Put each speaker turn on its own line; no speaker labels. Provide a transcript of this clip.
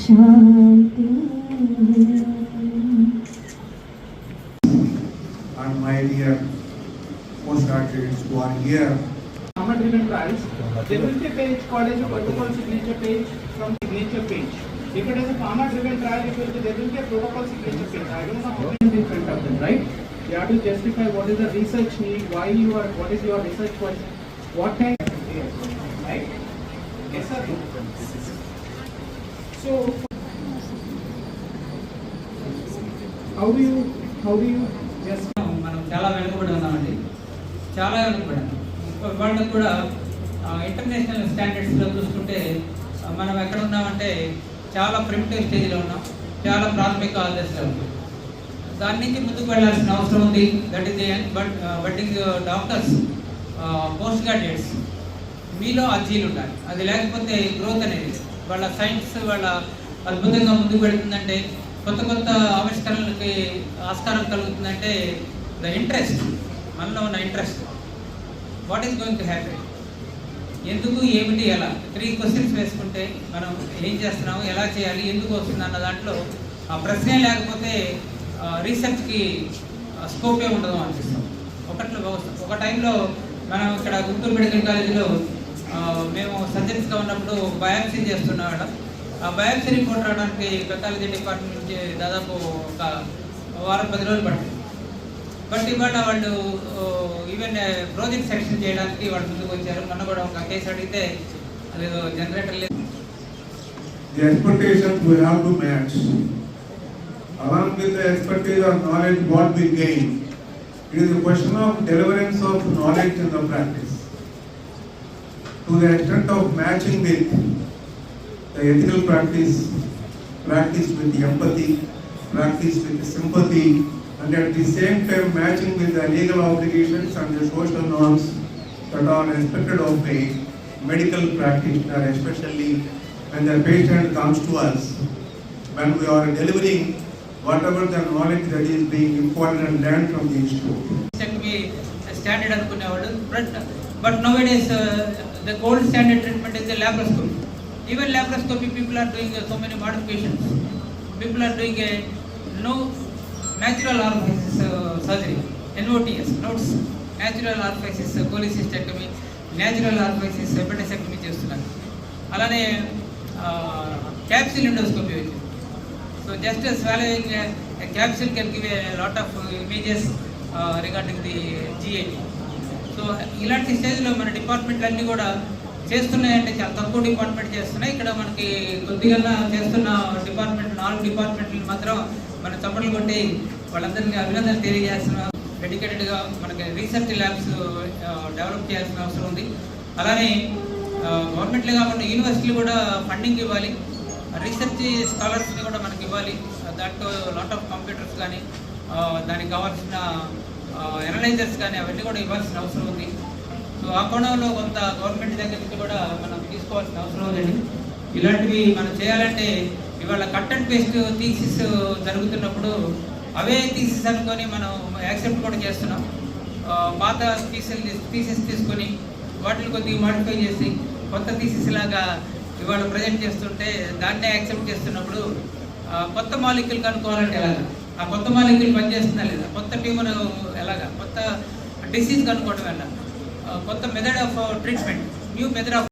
Shanti.
And my dear postgraduates who are here.
Driven trials, there will be a page called as a protocol signature page from signature page. If it is a pharma-driven trial, there will be a protocol signature page. I don't know how many in front of them, right? You have to justify what is the research need, why you are, what is your research question, what kind of right? Yes, sir. So, how do you just?
మనం చాలా వెనుకబడి ఉన్నామండి, చాలా వెనుకబడి. వాళ్ళకు కూడా international స్టాండర్డ్స్లో చూసుకుంటే మనం ఎక్కడ ఉన్నామంటే చాలా ప్రిమిటివ్ స్టేజ్లో ఉన్నాం, చాలా ప్రాథమిక దశలో ఉన్నాం. దాని నుంచి ముందుకు వెళ్ళాల్సిన అవసరం ఉంది. That is the budding doctors, post graduates, మీలో ఆ జీలు ఉండాలి. అది లేకపోతే గ్రోత్ అనేది వాళ్ళ సైన్స్ వాళ్ళ అద్భుతంగా ముందుకు వెళుతుందంటే, కొత్త కొత్త ఆవిష్కరణలకి ఆస్కారం కలుగుతుందంటే ద ఇంట్రెస్ట్, మనలో ఉన్న interest. What is going to happen, ఎందుకు, ఏమిటి, ఎలా, 3 క్వశ్చన్స్ వేసుకుంటే మనం ఏం చేస్తున్నాము, ఎలా చేయాలి, ఎందుకు వస్తుంది అన్న దాంట్లో ఆ ప్రశ్నే లేకపోతే రీసెర్చ్కి స్కోపే ఉండదు అనిపిస్తాం. ఒక టైంలో మనం ఇక్కడ గుంటూరు మెడికల్ కాలేజీలో మేము సర్జన్స్గా ఉన్నప్పుడు బయాప్సీ చేస్తున్నాం. ఆ బయాప్సీ రిపోర్ట్ రావడానికి పెథాలజీ డిపార్ట్మెంట్ నుంచి దాదాపు ఒక వారం 10 రోజులు పట్టింది. బట్ ఇవాళ వాళ్ళు ఈవెన్ ప్రాజెక్ట్ సెక్షన్ చేయడానికి వాళ్ళు ముందుకు వచ్చారు. మొన్న కూడా ఒక కేసు అడిగితే అది జనరేటర్ లేదు.
The expectations we have to match. Along with the expertise or knowledge what we gain, it is a question of deliverance of knowledge in the practice. To the extent of matching with the ethical practice, practice with empathy, practice with sympathy, and at the same time matching with the legal obligations and the social norms that are expected of a medical practitioner, especially when the patient comes to us, when we are delivering whatever the knowledge that is being imparted and learned from the institute.
Standard అనుకునేవాడు, but nowadays the gold standard treatment is the laparoscopy. Even laparoscopy people are doing so many modifications. People are doing a no natural orifices surgery, NOTS, notes, natural orifices cholecystectomy, natural orifices appendectomy చేస్తున్నారు. అలానే capsule endoscopy వచ్చింది. So just swallowing a capsule can give a lot of images regarding the GAT. So ఇలాంటి స్టేజ్లో మన డిపార్ట్మెంట్లు అన్నీ కూడా చేస్తున్నాయంటే చాలా తక్కువ డిపార్ట్మెంట్ చేస్తున్నాయి. ఇక్కడ మనకి కొద్దిగా చేస్తున్న డిపార్ట్మెంట్ 4 డిపార్ట్మెంట్లు మాత్రం మన చప్పట్లు కొట్టి వాళ్ళందరినీ అభినందనలు తెలియజేస్తున్న డెడికేటెడ్గా మనకి రీసెర్చ్ ల్యాబ్స్ డెవలప్ చేయాల్సిన అవసరం ఉంది. అలానే గవర్నమెంట్లే కాకుండా యూనివర్సిటీలు కూడా ఫండింగ్ ఇవ్వాలి, రీసెర్చ్ స్కాలర్స్ని కూడా మనకి ఇవ్వాలి. దాంట్లో లాట్ ఆఫ్ కంప్యూటర్స్ కానీ దానికి కావాల్సిన ఎనలైజర్స్ కానీ అవన్నీ కూడా ఇవ్వాల్సిన అవసరం ఉంది. సో ఆ కోణంలో కొంత గవర్నమెంట్ దగ్గర నుంచి కూడా మనం తీసుకోవాల్సిన అవసరం ఉందండి. ఇలాంటివి మనం చేయాలంటే ఇవాళ కట్ అండ్ పేస్ట్ థీసిస్ జరుగుతున్నప్పుడు అవే థీసిస్ అనుకొని మనం యాక్సెప్ట్ కూడా చేస్తున్నాం. పాత థీసిస్ తీసుకొని వాటిని కొద్దిగా మాడిఫై చేసి కొత్త థీసిస్ లాగా ఇవాళ ప్రజెంట్ చేస్తుంటే దాన్నే యాక్సెప్ట్ చేస్తున్నప్పుడు కొత్త మాలిక్యూల్ కనుక్కోవాలంటే ఎలాగా, ఆ కొత్త మాలిక్యూల్ పనిచేస్తుందా లేదా, కొత్త ట్యూమర్ ఎలాగా, కొత్త డిసీజ్ కనుక్కోవడం ఎలా, కొత్త method of treatment, new method of